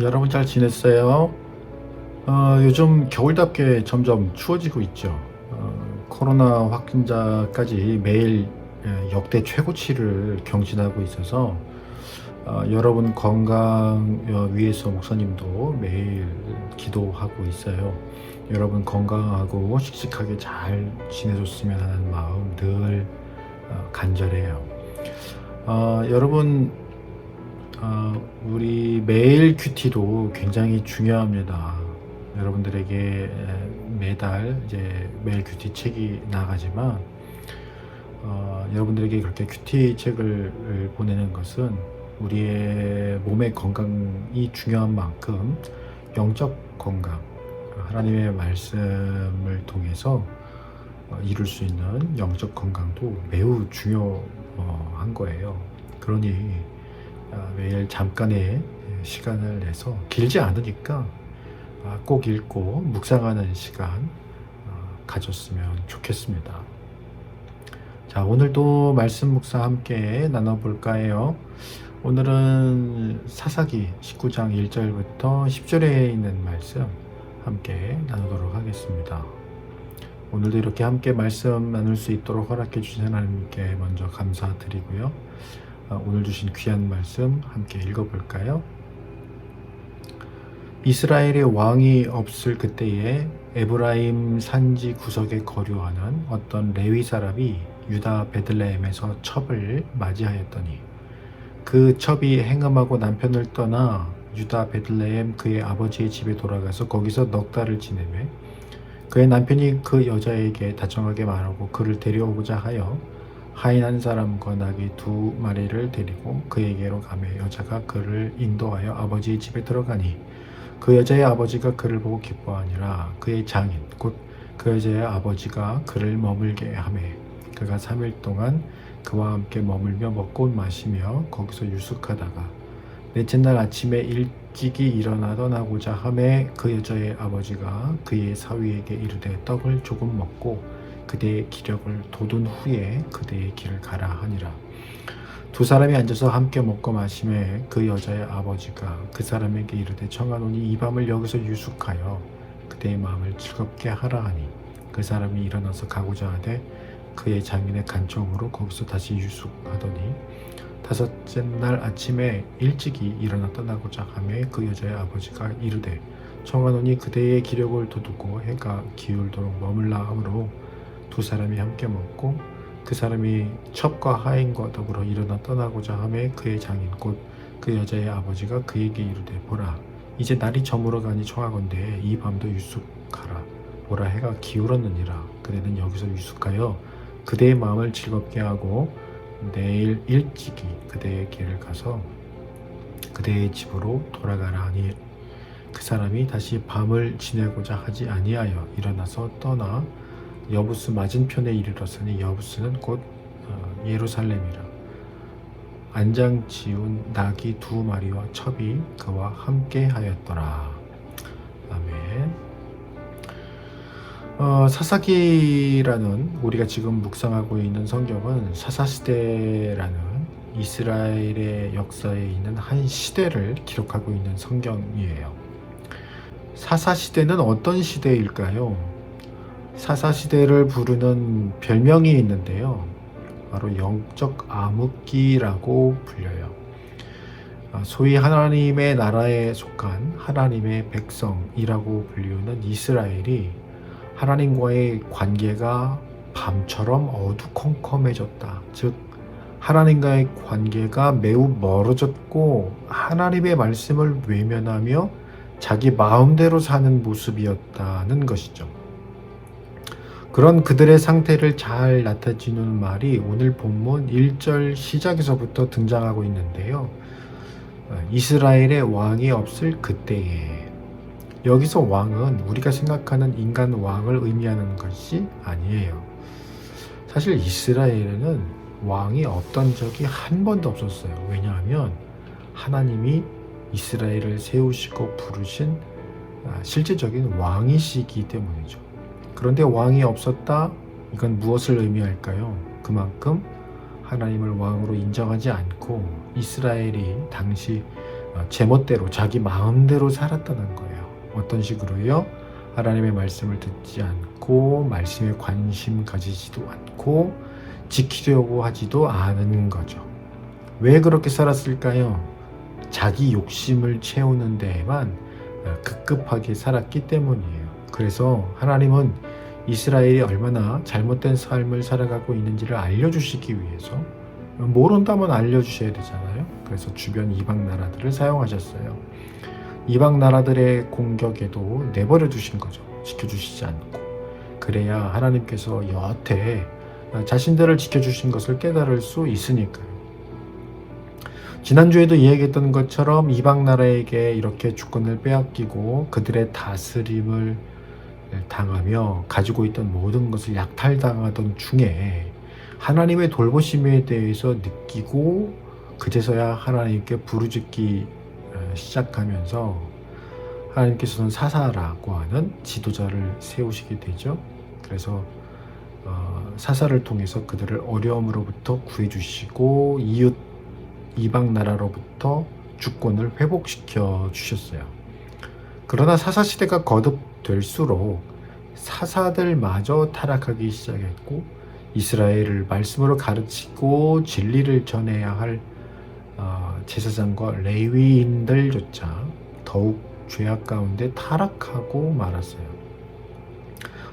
여러분 잘 지냈어요? 요즘 겨울답게 점점 추워지고 있죠. 코로나 확진자까지 매일 역대 최고치를 경신하고 있어서 여러분 건강 위해서 목사님도 매일 기도하고 있어요. 여러분 건강하고 씩씩하게 잘 지내줬으면 하는 마음 늘 간절해요. 여러분 우리 매일 큐티도 굉장히 중요합니다. 여러분들에게 매달 이제 매일 큐티 책이 나가지만 여러분들에게 그렇게 큐티 책을 보내는 것은 우리의 몸의 건강이 중요한 만큼 영적 건강, 하나님의 말씀을 통해서 이룰 수 있는 영적 건강도 매우 중요한 거예요. 그러니 매일 잠깐의 시간을 내서 길지 않으니까 꼭 읽고 묵상하는 시간 가졌으면 좋겠습니다. 자, 오늘도 말씀 묵상 함께 나눠볼까 해요. 오늘은 사사기 19장 1절부터 10절에 있는 말씀 함께 나누도록 하겠습니다. 오늘도 이렇게 함께 말씀 나눌 수 있도록 허락해 주신 하나님께 먼저 감사드리고요. 오늘 주신 귀한 말씀 함께 읽어볼까요? 이스라엘의 왕이 없을 그때에 에브라임 산지 구석에 거류하는 어떤 레위 사람이 유다 베들레헴에서 첩을 맞이하였더니 그 첩이 행음하고 남편을 떠나 유다 베들레헴 그의 아버지의 집에 돌아가서 거기서 넉 달을 지내매 그의 남편이 그 여자에게 다정하게 말하고 그를 데려오고자 하여 하인 한 사람과 나귀 2마리를 데리고 그에게로 가매 여자가 그를 인도하여 아버지의 집에 들어가니 그 여자의 아버지가 그를 보고 기뻐하니라. 그의 장인 곧 그 여자의 아버지가 그를 머물게 하매 그가 3일 동안 그와 함께 머물며 먹고 마시며 거기서 유숙하다가 넷째 날 아침에 일찍이 일어나 떠나고자 하매 그 여자의 아버지가 그의 사위에게 이르되 떡을 조금 먹고 그대의 기력을 돋운 후에 그대의 길을 가라 하니라. 두 사람이 앉아서 함께 먹고 마시매 그 여자의 아버지가 그 사람에게 이르되 청하노니 이 밤을 여기서 유숙하여 그대의 마음을 즐겁게 하라 하니 그 사람이 일어나서 가고자 하되 그의 장인의 간청으로 거기서 다시 유숙하더니 다섯째 날 아침에 일찍이 일어나 떠나고자 하매 그 여자의 아버지가 이르되 청하노니 그대의 기력을 돋우고 해가 기울도록 머물라 하므로 두 사람이 함께 먹고 그 사람이 첩과 하인과 더불어 일어나 떠나고자 하매 그의 장인 곧 그 여자의 아버지가 그에게 이르되 보라 이제 날이 저물어 가니 청하건대 이 밤도 유숙하라. 보라 해가 기울었느니라. 그대는 여기서 유숙하여 그대의 마음을 즐겁게 하고 내일 일찍이 그대의 길을 가서 그대의 집으로 돌아가라 하니 그 사람이 다시 밤을 지내고자 하지 아니하여 일어나서 떠나 여부스 맞은편에 이르렀으니 여부스는 곧 예루살렘이라. 안장 지운 나귀 2마리와 첩이 그와 함께 하였더라. 아멘. 사사기라는 우리가 지금 묵상하고 있는 성경은 사사시대라는 이스라엘의 역사에 있는 한 시대를 기록하고 있는 성경이에요. 사사시대는 어떤 시대일까요? 사사시대를 부르는 별명이 있는데요. 바로 영적 암흑기라고 불려요. 소위 하나님의 나라에 속한 하나님의 백성이라고 불리우는 이스라엘이 하나님과의 관계가 밤처럼 어두컴컴해졌다. 즉 하나님과의 관계가 매우 멀어졌고 하나님의 말씀을 외면하며 자기 마음대로 사는 모습이었다는 것이죠. 그런 그들의 상태를 잘 나타내주는 말이 오늘 본문 1절 시작에서부터 등장하고 있는데요. 이스라엘의 왕이 없을 그때에. 여기서 왕은 우리가 생각하는 인간 왕을 의미하는 것이 아니에요. 사실 이스라엘에는 왕이 없던 적이 한 번도 없었어요. 왜냐하면 하나님이 이스라엘을 세우시고 부르신 실제적인 왕이시기 때문이죠. 그런데 왕이 없었다? 이건 무엇을 의미할까요? 그만큼 하나님을 왕으로 인정하지 않고 이스라엘이 당시 제멋대로 자기 마음대로 살았다는 거예요. 어떤 식으로요? 하나님의 말씀을 듣지 않고 말씀에 관심 가지지도 않고 지키려고 하지도 않은 거죠. 왜 그렇게 살았을까요? 자기 욕심을 채우는 데에만 급급하게 살았기 때문이에요. 그래서 하나님은 이스라엘이 얼마나 잘못된 삶을 살아가고 있는지를 알려주시기 위해서, 모른다면 알려주셔야 되잖아요. 그래서 주변 이방 나라들을 사용하셨어요. 이방 나라들의 공격에도 내버려 두신 거죠. 지켜주시지 않고. 그래야 하나님께서 여태 자신들을 지켜주신 것을 깨달을 수 있으니까요. 지난주에도 이야기했던 것처럼 이방 나라에게 이렇게 주권을 빼앗기고 그들의 다스림을 당하며 가지고 있던 모든 것을 약탈당하던 중에 하나님의 돌보심에 대해서 느끼고 그제서야 하나님께 부르짖기 시작하면서 하나님께서는 사사라고 하는 지도자를 세우시게 되죠. 그래서 사사를 통해서 그들을 어려움으로부터 구해주시고 이웃 이방 나라로부터 주권을 회복시켜 주셨어요. 그러나 사사 시대가 거듭될수록 사사들마저 타락하기 시작했고 이스라엘을 말씀으로 가르치고 진리를 전해야 할 제사장과 레위인들조차 더욱 죄악 가운데 타락하고 말았어요.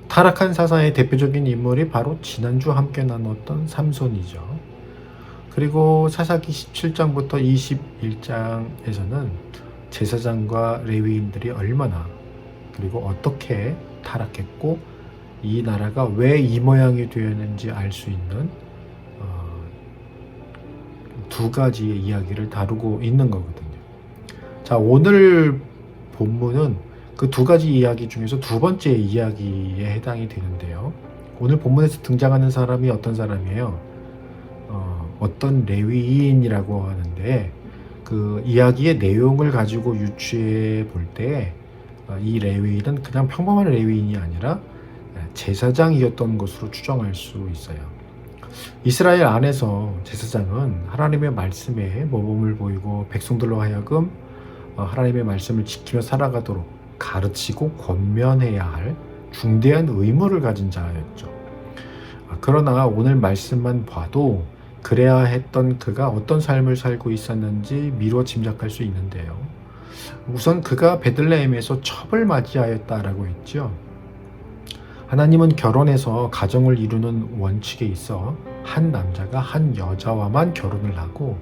타락한 사사의 대표적인 인물이 바로 지난주 함께 나눴던 삼손이죠. 그리고 사사기 17장부터 21장에서는 제사장과 레위인들이 얼마나 그리고 어떻게 타락했고 이 나라가 왜 이 모양이 되었는지 알 수 있는 두 가지의 이야기를 다루고 있는 거거든요. 자, 오늘 본문은 그 두 가지 이야기 중에서 두 번째 이야기에 해당이 되는데요. 오늘 본문에서 등장하는 사람이 어떤 사람이에요? 어떤 레위인이라고 하는데 그 이야기의 내용을 가지고 유추해 볼 때 이 레위인은 그냥 평범한 레위인이 아니라 제사장이었던 것으로 추정할 수 있어요. 이스라엘 안에서 제사장은 하나님의 말씀에 모범을 보이고 백성들로 하여금 하나님의 말씀을 지키며 살아가도록 가르치고 권면해야 할 중대한 의무를 가진 자였죠. 그러나 오늘 말씀만 봐도 그래야 했던 그가 어떤 삶을 살고 있었는지 미루어 짐작할 수 있는데요. 우선 그가 베들레헴에서 첩을 맞이하였다라고 했죠. 하나님은 결혼해서 가정을 이루는 원칙에 있어 한 남자가 한 여자와만 결혼을 하고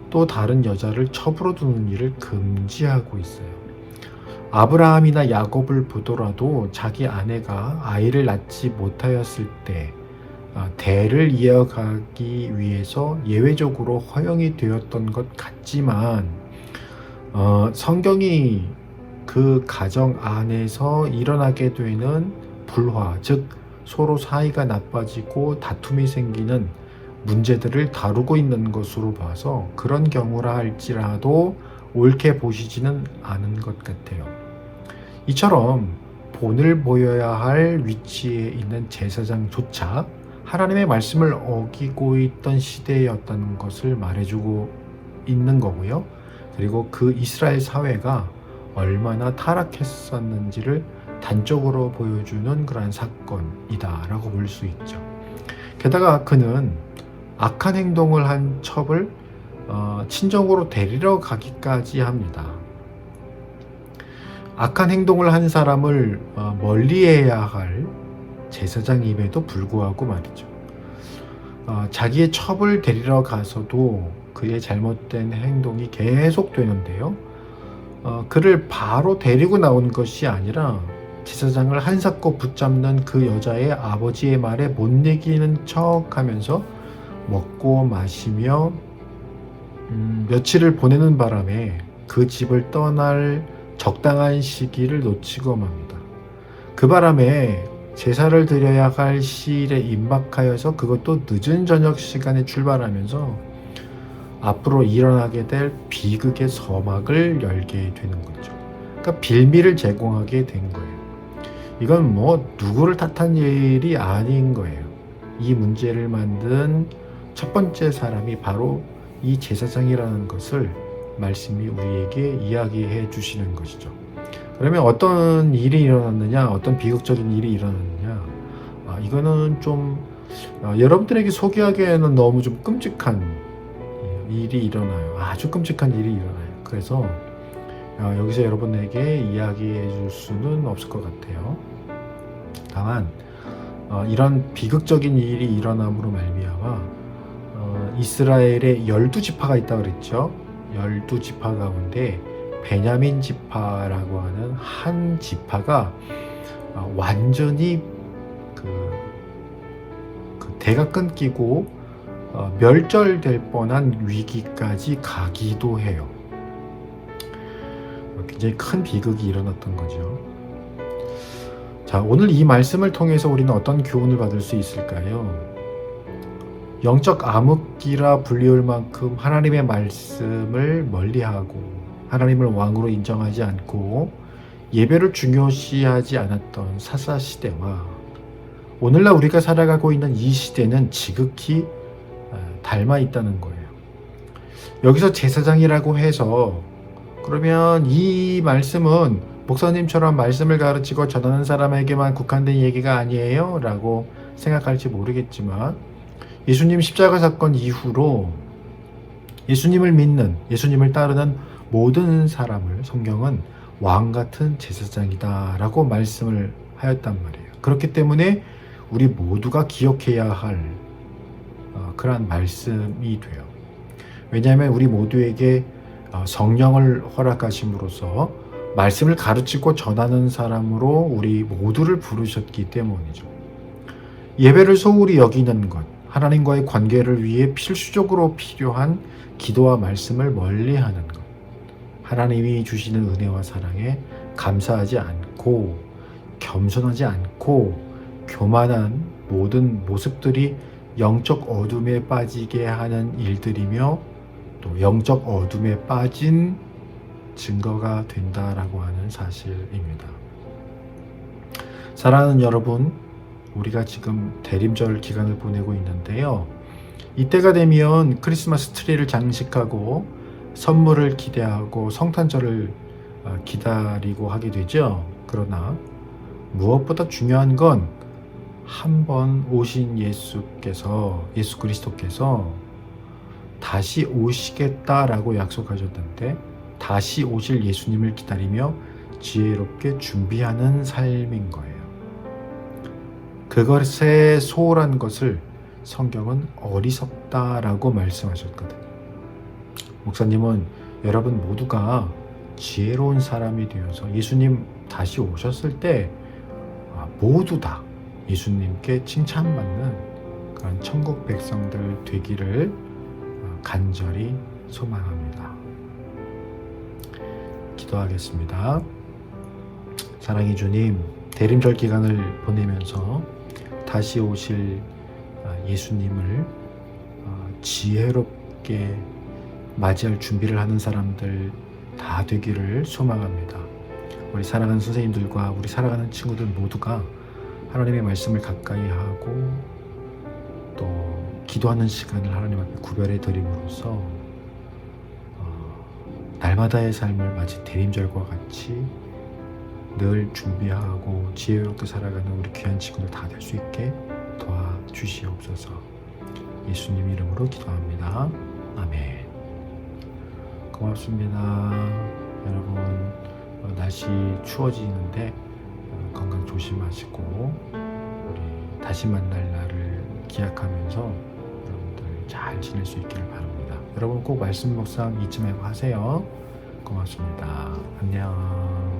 또 다른 여자를 첩으로 두는 일을 금지하고 있어요. 아브라함이나 야곱을 보더라도 자기 아내가 아이를 낳지 못하였을 때 대를 이어가기 위해서 예외적으로 허용이 되었던 것 같지만 성경이 그 가정 안에서 일어나게 되는 불화, 즉 서로 사이가 나빠지고 다툼이 생기는 문제들을 다루고 있는 것으로 봐서 그런 경우라 할지라도 옳게 보시지는 않은 것 같아요. 이처럼 본을 보여야 할 위치에 있는 제사장조차 하나님의 말씀을 어기고 있던 시대였다는 것을 말해주고 있는 거고요. 그리고 그 이스라엘 사회가 얼마나 타락했었는지를 단적으로 보여주는 그러한 사건이다라고 볼 수 있죠. 게다가 그는 악한 행동을 한 첩을 친정으로 데리러 가기까지 합니다. 악한 행동을 한 사람을 멀리해야 할 제사장임에도 불구하고 말이죠. 자기의 첩을 데리러 가서도 그의 잘못된 행동이 계속되는데요. 그를 바로 데리고 나온 것이 아니라 제사장을 한사코 붙잡는 그 여자의 아버지의 말에 못 이기는 척하면서 먹고 마시며 며칠을 보내는 바람에 그 집을 떠날 적당한 시기를 놓치고 맙니다. 그 바람에 제사를 드려야 할 시일에 임박하여서 그것도 늦은 저녁 시간에 출발하면서 앞으로 일어나게 될 비극의 서막을 열게 되는 거죠. 그러니까 빌미를 제공하게 된 거예요. 이건 누구를 탓한 일이 아닌 거예요. 이 문제를 만든 첫 번째 사람이 바로 이 제사장이라는 것을 말씀이 우리에게 이야기해 주시는 것이죠. 그러면 어떤 일이 일어났느냐, 어떤 비극적인 일이 일어났느냐, 이거는 좀 여러분들에게 소개하기에는 너무 좀 끔찍한 일이 일어나요. 아주 끔찍한 일이 일어나요. 그래서 여기서 여러분에게 이야기해 줄 수는 없을 것 같아요. 다만 이런 비극적인 일이 일어남으로 말미암아 이스라엘에 12지파가 있다고 그랬죠. 12지파 가운데 베냐민 지파라고 하는 한 지파가 완전히 그 대가 끊기고 멸절될 뻔한 위기까지 가기도 해요. 굉장히 큰 비극이 일어났던 거죠. 자, 오늘 이 말씀을 통해서 우리는 어떤 교훈을 받을 수 있을까요? 영적 암흑기라 불리울 만큼 하나님의 말씀을 멀리하고 하나님을 왕으로 인정하지 않고 예배를 중요시하지 않았던 사사시대와 오늘날 우리가 살아가고 있는 이 시대는 지극히 닮아 있다는 거예요. 여기서 제사장이라고 해서 그러면 이 말씀은 목사님처럼 말씀을 가르치고 전하는 사람에게만 국한된 얘기가 아니에요? 라고 생각할지 모르겠지만 예수님 십자가 사건 이후로 예수님을 믿는, 예수님을 따르는 모든 사람을 성경은 왕 같은 제사장이다 라고 말씀을 하였단 말이에요. 그렇기 때문에 우리 모두가 기억해야 할 그러한 말씀이 돼요. 왜냐하면 우리 모두에게 성령을 허락하심으로써 말씀을 가르치고 전하는 사람으로 우리 모두를 부르셨기 때문이죠. 예배를 소홀히 여기는 것, 하나님과의 관계를 위해 필수적으로 필요한 기도와 말씀을 멀리하는 것, 하나님이 주시는 은혜와 사랑에 감사하지 않고 겸손하지 않고 교만한 모든 모습들이 영적 어둠에 빠지게 하는 일들이며 또 영적 어둠에 빠진 증거가 된다라고 하는 사실입니다. 사랑하는 여러분, 우리가 지금 대림절 기간을 보내고 있는데요. 이때가 되면 크리스마스 트리를 장식하고 선물을 기대하고 성탄절을 기다리고 하게 되죠. 그러나 무엇보다 중요한 건 한 번 오신 예수 그리스도께서 다시 오시겠다라고 약속하셨는데 다시 오실 예수님을 기다리며 지혜롭게 준비하는 삶인 거예요. 그것에 소홀한 것을 성경은 어리석다라고 말씀하셨거든요. 목사님은 여러분 모두가 지혜로운 사람이 되어서 예수님 다시 오셨을 때 모두 다 예수님께 칭찬받는 그런 천국 백성들 되기를 간절히 소망합니다. 기도하겠습니다. 사랑의 주님, 대림절 기간을 보내면서 다시 오실 예수님을 지혜롭게 맞이할 준비를 하는 사람들 다 되기를 소망합니다. 우리 사랑하는 선생님들과 우리 살아가는 친구들 모두가 하나님의 말씀을 가까이 하고 또 기도하는 시간을 하나님 앞에 구별해 드림으로써 날마다의 삶을 마치 대림절과 같이 늘 준비하고 지혜롭게 살아가는 우리 귀한 친구들 다 될 수 있게 도와주시옵소서. 예수님 이름으로 기도합니다. 아멘. 고맙습니다. 여러분 날씨 추워지는데 건강 조심하시고 우리 다시 만날 날을 기약하면서 여러분들 잘 지낼 수 있기를 바랍니다. 여러분 꼭 말씀 묵상 잊지 말고 하세요. 고맙습니다. 안녕.